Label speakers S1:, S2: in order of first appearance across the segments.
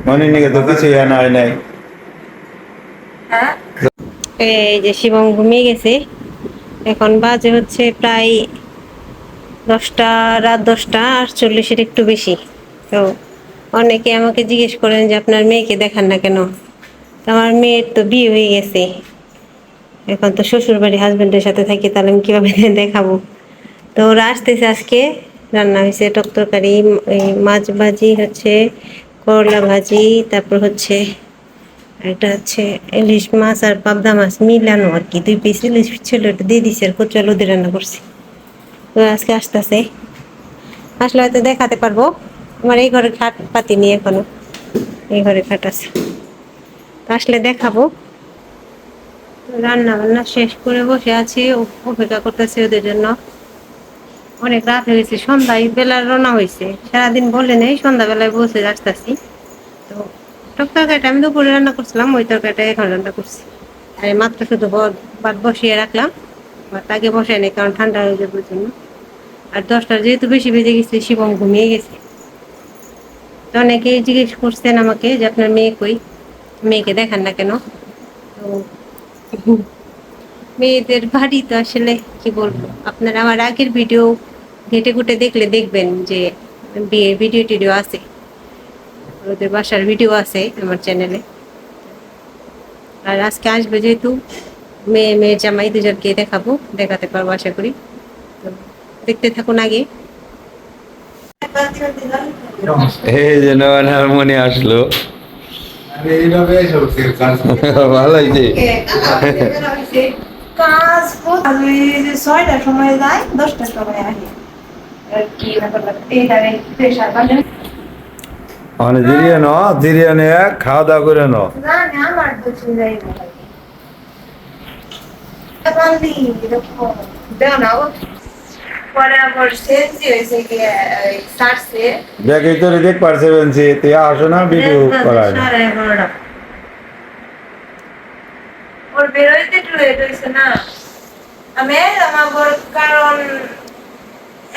S1: মনে নিকে তো কিছু আনা হয় নাই।
S2: এই যে শিবম ঘুমিয়ে গেছে। এখন বাজে হচ্ছে প্রায় 10টা, রাত 10টা 48 একটু বেশি। তো অনেকে আমাকে জিজ্ঞেস করেন যে আপনার মেয়েকে দেখান না কেন। তো আমার মেয়ের তো বিয়ে হয়ে গেছে, এখন তো শ্বশুর বাড়ি হাজবেন্ডের সাথে থাকি, তাহলে আমি কিভাবে দেখাবো। তো ওরা আসতেছে আজকে। রান্না হয়েছে টক তরকারি, এই মাছ ভাজি হচ্ছে, করলা ভাজি, তারপর হচ্ছে এটা হচ্ছে ইলিশ মাছ আর পাবদা মাছ মিলানো আর কি, 2 পিস ইলিশ ছিল, এটা দিয়ে দিছি আর কচু আলু দিয়ে রান্না করছি। তো আজকে আসতেছে, আসলে হয়তো দেখাতে পারবো। আমার এই ঘরে খাট পাতি নিয়ে এখনো, এই ঘরে খাট আছে, তো আসলে দেখাবো। রান্না বান্না শেষ করে বসে আছি, অপেক্ষা করতেছি ওদের জন্য। অনেক রাত হয়ে গেছে, সন্ধ্যায় বেলা রওনা হয়েছে, সারাদিন বলে নেই, সন্ধ্যাবেলায় বসে আসতেছি। তো টক তরকারিটা আমি দুপুরে রান্না করছিলাম, ওই তরকারিটা এখন রান্না করছি। আর মাত্র শুধু ভাত বসিয়ে রাখলাম, ভাত আগে বসাই নেই কারণ ঠান্ডা হয়ে যাবে ওই জন্য। আর 10টা যেহেতু বেশি বেজে গেছে, শিবম ঘুমিয়ে গেছে। তো অনেকেই জিজ্ঞেস করছেন আমাকে যে আপনার মেয়ে কই, মেয়েকে দেখান না কেন। তো মেয়েদের বাড়ি তো আসলে কি বলবো, আপনারা আমার আগের ভিডিও ঘেটে ঘুটে দেখলে দেখবেন যে বিয়ের ভিডিও টিডিও আছে, ওদের বাসার ভিডিও আছে আমার চ্যানেলে। আর আজকে আসবে যেহেতু, মেয়ের জামাই দুজনকে দেখাবো, দেখাতে পারবো আশা করি। তো দেখতে থাকুন আগে।
S1: এই যে নয়নার মনে আসলো, ভালো হয়েছে।
S3: কাজ আমি 6টার সময় যাই, 10টার সময় আসি আর কি ব্যাপার এইটারে প্রেশার বাড়লে
S1: মানে ধীরে নে, খাওয়া দাওয়া করে নো।
S3: না না আমার বুঝে যাই না বান্দি দেখো দাও না ও পরে আবার সেন্সি হয়েছে কি সারছে
S1: দেখে তোরে দেখ পারছে বলছি, তুই আসো না ভিডিও করায় না।
S3: 11:30 ওর বেরোইতে একটু লেট হয়েছে না। আমি আমার কারণ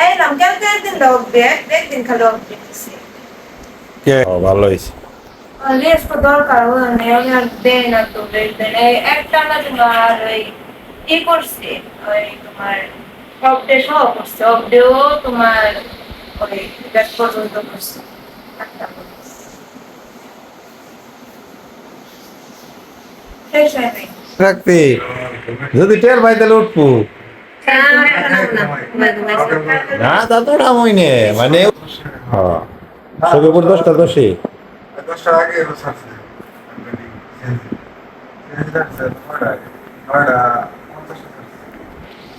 S3: এলাম কালকে একদিন দাও একদিন খালি অফিসে
S1: কে ভালো হয়েছে।
S3: লেস তো দরকার মানে আমি আর দেই না তো দেন একটা না তোমার ওই কি করছে ওই তোমার অফডে সহ করছে অফডেও তোমার ওই ব্যাক পর্যন্ত করছে একটা শেষ হয় নাই
S1: রাখতে যদি টের ভাই তাহলে উঠবো না, তা তো নামই নে মানে। হ্যাঁ, সবে 10টা 10-এ
S4: 10টার আগে ছাড়ছে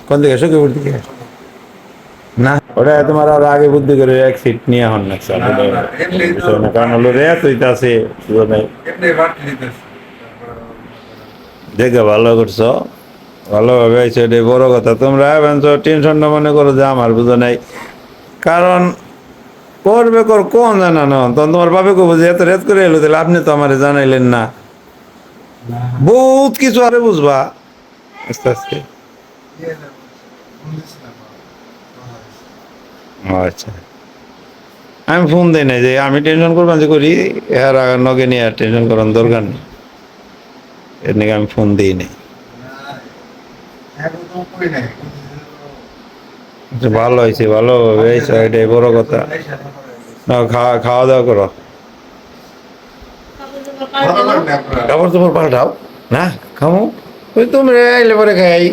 S1: কোন দিকে সখীপুর দিকে? না, ওটা তোমার আর আগে বুদ্ধি করে এক সিট নিয়ে হন না, কারণ হলো রেত হইতাছে। দেখে ভালো করছো, ভালোভাবে আইছো, এটাই বড় কথা। তোমরা টেনশনটা মনে করো যে আমার বুঝো নাই, কারণ করবে কোন জানানো, তখন তোমার বাপে কবো যে এত রেত করে এলো, তাহলে আপনি তো আমার জানাইলেন না। বহুত কিছু আরে বুঝবা আস্তে আস্তে। আচ্ছা, আমি ফোন দিই না যে আমি টেনশন করবো যে করি, এর নগে নিয়ে আর টেনশন করার দরকার নেই, এর নাকি আমি ফোন দিই নাই। ভালো হয়েছে, ভালোভাবে হয়েছে, এটাই বড় কথা। খাওয়া দাওয়া করো, কাপড় চোপড় পাল্টাও না, খামো ওই তুমি আইলে পরে খাই।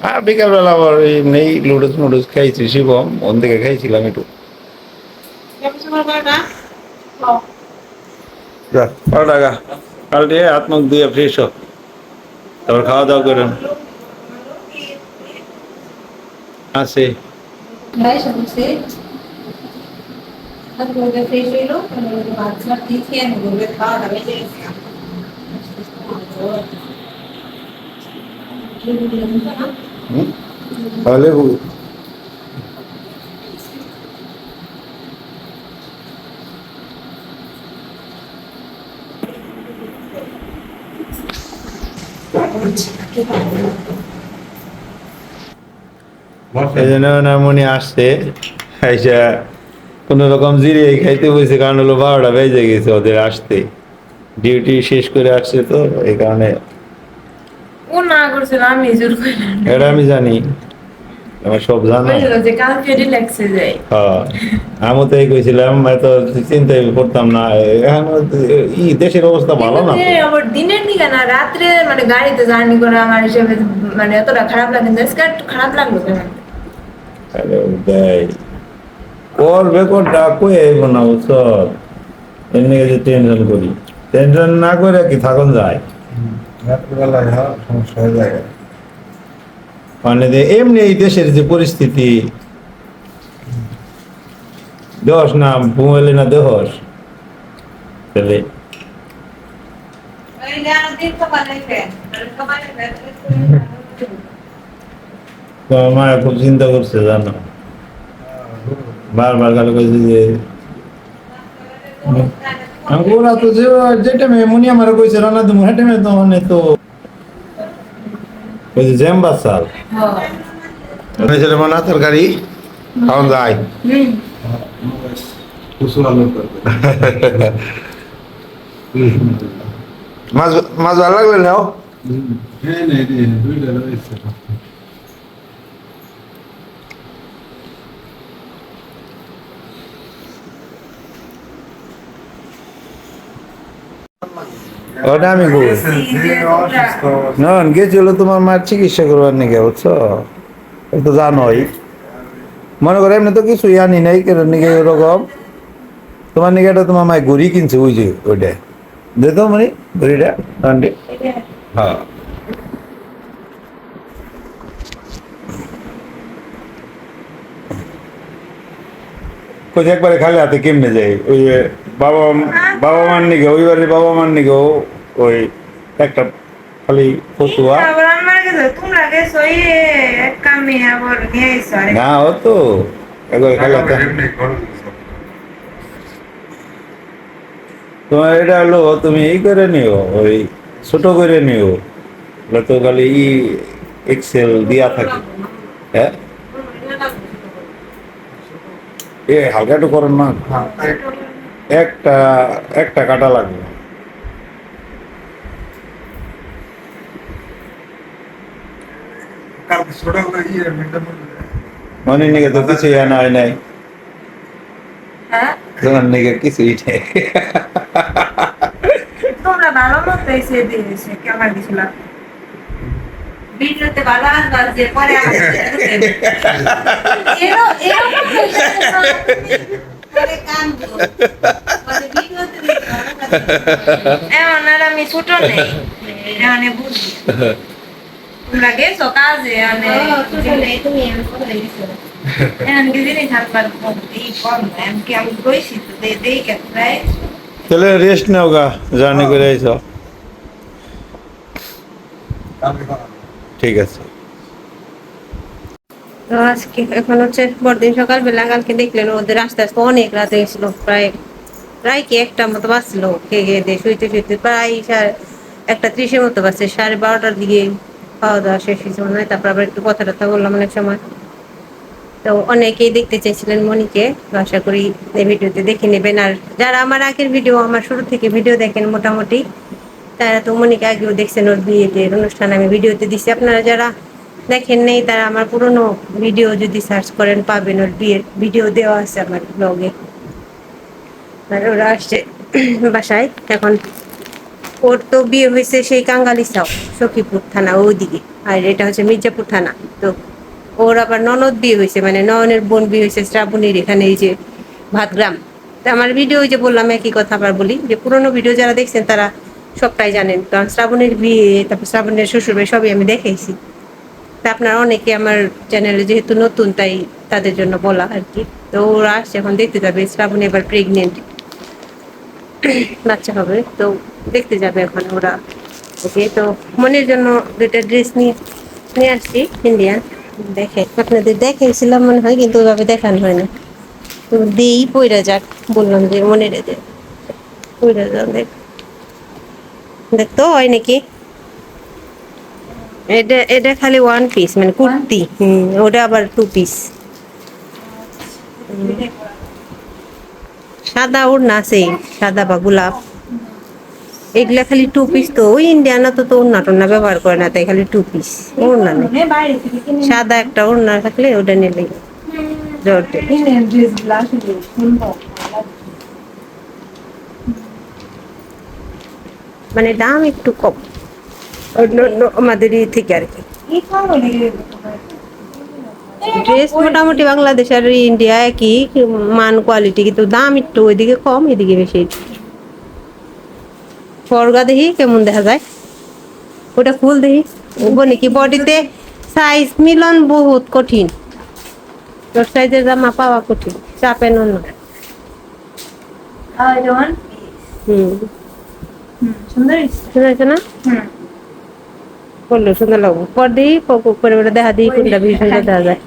S1: আর বিকালবেলা আবার নেই লুডুস মুডুস খাইছি, শিবম ওন থেকে খাইছিলাম একটু। টাকা কাল দিয়ে হাত মুখ দিয়ে ফ্রেশ হোক, তারপর খাওয়া দাওয়া করেন। আছে লেবু এই জন্য মনে আসছে, কোনো রকম জিরে খাইতে বসে, কারণ হলো 12টা বেজে গেছে ওদের আসতে, ডিউটি শেষ করে আসছে তো এই কারণে।
S3: ও না করছিল, আমি জোর করলাম।
S1: এটা আমি জানি, আমার সব জানা।
S3: বলছিল যে কালকে রিল্যাক্সে যাই।
S1: হ্যাঁ, আমি তো এই কইছিলাম, এত চিন্তাই করতাম না। এখন দেশের অবস্থা ভালো না তো।
S3: আবার দিনের দিকে না, রাত্রে মানে গাড়িতে জার্নি করে আমার হিসেবে মানে এতটা খারাপ লাগে না, আজকে একটু খারাপ লাগলো কেন।
S1: আরে দেয় করবে কোনটা কই আইব না বুঝছর, এমনি যে টেনশন করি, টেনশন না করে কি থাকুন যায়।
S4: রাত্রিবেলায় সমস্যা হয়ে যায়।
S1: মানে যে এমনি এই দেশের যে পরিস্থিতি, দোষ না ঘুমাইলে না দোষ তাহলে। তোমার মা খুব চিন্তা করছে জানো, বারবার গালে কইছে যে ওরা তো যে টাইমে মুনি আমার কইছে রান্না তুমি হ্যাঁ টাইমে তো মানে তো ওই যে জ্যাম্বা চাল ছেলে মানা তরকারি খাওয়ান যায়।
S4: কুসুর আলু করবে।
S1: মাছ মাছ ভালো লাগলে নাও।
S4: হ্যাঁ, নেই রে, দুইটা রয়েছে।
S1: ওটা আমি বল
S4: যে অসুস্থ
S1: না গেছিল তোমার মার চিকিৎসা করবার নিকে, বুঝছো, এই তো জানোই। মনে করো এমনি তো কিছুই আনি নাই, কেন নিকে ওরকম তোমার নিকে একটা তোমার মায় ঘুড়ি কিনছে, ওই যে ওইটা দেখো মানে ঘুড়িটা আন্টি। হ্যাঁ কোথায় একবারে খালি হাতে কেমনে যায়, ওই যে বাবা বাবা মার নিকে, ওই বাড়ির বাবা মার নিকেও ওই একটা খালি ফতুয়া।
S3: আবার আমার কাছে তোমরা গেছো এক কামে আবার নিয়ে এসো আরে।
S1: না ও তো একবারে খালি হাতে।
S4: এমনি করে দিছে।
S1: তোমার এটা হলো তুমি এই করে নিও, ওই ছোট করে নিও, ওটা তো খালি এক্সেল দিয়া থাকে। হ্যাঁ এ হালকা একটু করেন না, একটা একটা কাটা লাগবে।
S4: কালকে ছোটবেলা মেনটেন করে
S1: মনে নিকে তো কিছুই আনা হয় নাই,
S3: হ্যাঁ
S1: তোমার নিকে কিছুই নেই।
S3: তোমরা ভালো মতো এসে দিয়েছে কেমন দিছিল ভিডিওতে ভালো আনবাস যে পরে এরো এমন আর আমি ছোট নেই এমন বুঝি তোমরা গেছো কাজে এমন কি জিনিস হারবার এই কম এমনকি আমি গইছি তো দেই কে প্রায়
S1: তাহলে রেস্ট নাও গা, জার্নি করে আইছো।
S4: কালকে করা।
S1: ঠিক আছে।
S2: তো আজকে এখন হচ্ছে পরদিন সকালবেলা, কালকে দেখলেন ওদের আস্তে আস্তে অনেক রাত হয়েছিল, প্রায় প্রায় কি একটা মতো বাঁচছিল, খেয়ে খেয়ে দিয়ে শুইতে শুইতে প্রায় 1:30 মতো বাজছে, 12:30টার দিকে খাওয়া দাওয়া শেষ হয়েছে মনে হয়। তারপর আবার একটু কথা টথা বললাম অনেক সময়। তো অনেকেই দেখতে চাইছিলেন মনিকে, তো আশা করি এই ভিডিওতে দেখে নেবেন। আর যারা আমার আগের ভিডিও, আমার শুরু থেকে ভিডিও দেখেন মোটামুটি, তারা তো মনিকে আগেও দেখছেন, ওর বিয়ের অনুষ্ঠান আমি ভিডিওতে দিচ্ছি। আপনারা যারা দেখেন নেই তারা আমার পুরনো ভিডিও যদি সার্চ করেন পাবেন, ওর বিয়ের ভিডিও দেওয়া আছে আমার ব্লগে। আর ওরা আসছে বাসায় এখন। ওর তো বিয়ে হয়েছে সেই কাঙ্গালিসাও, সখীপুর থানা ওইদিকে, আর এটা হচ্ছে মির্জাপুর থানা। তো ওর আবার ননদ বিয়ে হয়েছে, মানে নয়নের বোন বিয়ে হয়েছে শ্রাবণীর এখানে, এই যে ভাতগ্রাম। তো আমার ভিডিও ওই যে বললাম একই কথা আবার বলি, যে পুরোনো ভিডিও যারা দেখছেন তারা সবটাই জানেন, কারণ শ্রাবণীর বিয়ে, তারপর শ্রাবণের শ্বশুর বাড়ি সবই আমি দেখাইছি। তা আপনারা অনেকে আমার চ্যানেলে যেহেতু নতুন, তাই তাদের জন্য বলা আর কি। তো ওরা আসছে এখন, দেখতে যাবে। শ্রাবণী এবার প্রেগনেন্ট, বাচ্চা হবে, তো দেখতে যাবে এখন ওরা। ওকে, তো মনের জন্য 2টা ড্রেস নিয়ে নিয়ে আসছি ইন্ডিয়ান, দেখে আপনাদের দেখাইছিলাম মনে হয়, কিন্তু ওইভাবে দেখানো হয় না। তো দিই পইরা যাক, বললাম যে মনে রেখে পইরা যাক, দেখতো হয় নাকি। এটা এটা খালি 1 পিস, মানে কুর্তি। ওটা আবার 2 পিস। সাদা ওড়না আছে, সাদা বা গোলাপ, এগুলা খালি টু পিস। তো ওই ইন্ডিয়ানা তো ওড়না টোড়না ব্যবহার করে না, তাই খালি টু পিস, ওড়না নেই।
S3: মানে বাইরে থেকে কিনে
S2: সাদা একটা ওড়না থাকলে ওটা নিলে জর্জেট।
S3: কিনে ড্রেসগুলো আসলে সুন্দর
S2: মানে দাম একটু কম অন্য আমাদের ই থেকে আর কি।
S3: এই কালো লেগে
S2: ড্রেস মোটামুটি বাংলাদেশ আর ইন্ডিয়া একই মান কোয়ালিটি, কিন্তু দাম একটু ওইদিকে কম এদিকে বেশি। ফরগা দেখি কেমন দেখা যায়, ওটা ফুল দেখি বলি কি বডিতে সাইজ মিলন বহুত কঠিন, তোর সাইজের জামা পাওয়া কঠিন, চাপে নন।
S3: যেমন সুন্দর
S2: সুন্দর আছে না? বললো সুন্দর লাগবো, পর দিই করে ওটা দেখা দিই কোনটা বেশি সুন্দর দেখা যায়।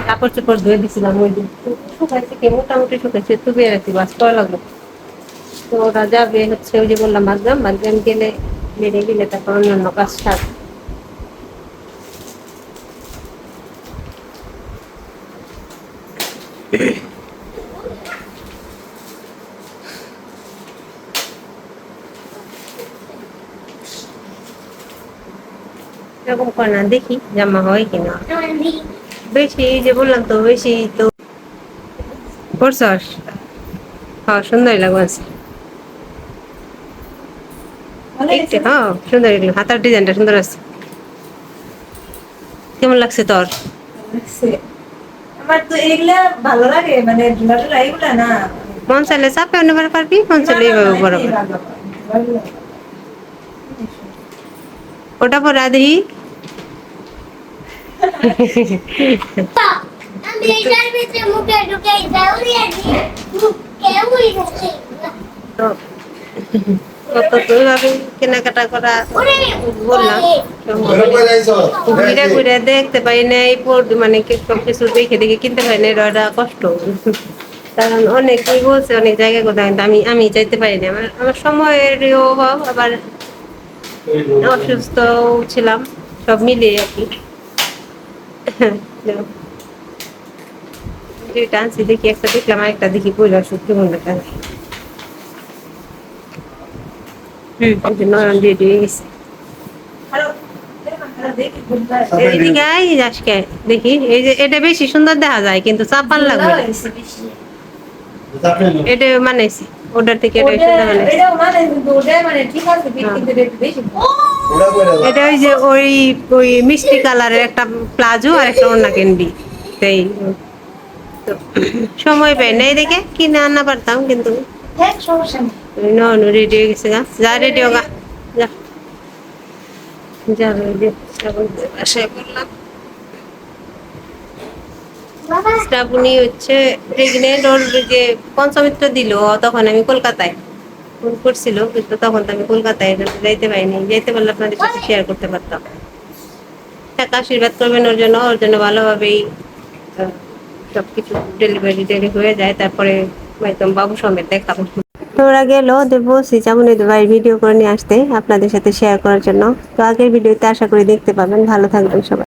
S2: কাপড় চোপড় ধুয়ে দিছিলাম ওই দিন, শুকাইছে কি মোটামুটি শুকাইছে, একটু বেড়েছি বাস করা লাগলো। তো ওরা যাবে হচ্ছে ওই যে বললাম মাঝগ্রাম গেলে বেড়ে গেলে তারপর অন্যান্য কাজ সার। এরকম করে না, দেখি জামা হয় কিনা। বেশি যে বললাম তো বেশি তো করছস, হ্যাঁ সুন্দরই লাগছে। একটু হ্যাঁ সুন্দর, হাতার ডিজাইনটা সুন্দর আছে। কেমন লাগছে তোর?
S3: আমার তো এগুলা ভালো লাগে, মানে ঝুলাটা এগুলা না
S2: মন চাইলে চাপে নেবার পারবি, মন চাইলে এইভাবে বরাবর। ওটা পরে দেখি
S5: আমি এটার ভিতরে মুখে ঢুকে দাউরিয়া দিয়ে মুখে উড়ে গেছে।
S2: কত তো এইভাবে কেনাকাটা করা বললাম, ঘুরে ঘুরে দেখতে পাই না এই মানে সব কিছু দেখে দেখে কিনতে পারি না, এটা কষ্ট। কারণ অনেকেই বলছে অনেক জায়গায় কোথাও, কিন্তু আমি যাইতে পারি না, আমার সময়েরও অভাব, আবার অসুস্থ ছিলাম, সব মিলিয়ে আর কি। যেটা আনছি দেখি, একটা দেখলাম আরেকটা দেখি পয়লা সত্যি মনে হয়। নয়ন রেডি হয়ে গেছে। এদিকে আয় আজকে দেখি, এই যে এটা বেশি সুন্দর দেখা যায় কিন্তু চাপান লাগবে না। এটা মানাইছি ওটার থেকে, এটা সুন্দর মানাইছি। এটা ওই যে ওই ওই মিষ্টি কালারের একটা প্লাজো আর একটা ওড়না কিনবি, সেই তো সময় পাই না এদিকে কিনে আনা পারতাম, কিন্তু নন রেডি হয়ে গেছে গা, যা রেডি হোগা যা যা রেডি। বাসায় বললাম শ্রাবণী হচ্ছে প্রেগনেন্ট, ওর যে পঞ্চমিত্র দিল তখন আমি কলকাতায়, ফোন করছিল কিন্তু তখন তো আমি কলকাতায় যাইতে পারিনি, যাইতে পারলে আপনাদের সাথে শেয়ার করতে পারতাম। টাকা আশীর্বাদ করবেন ওর জন্য ভালোভাবেই সবকিছু ডেলিভারি হয়ে যায়, তারপরে একদম বাবু সমেত দেখাবো। তোরা গেল বলছি যেমন ভাই ভিডিও করে নিয়ে আসতে আপনাদের সাথে শেয়ার করার জন্য। তো আগের ভিডিওতে আশা করি দেখতে পাবেন। ভালো থাকবেন সবাই।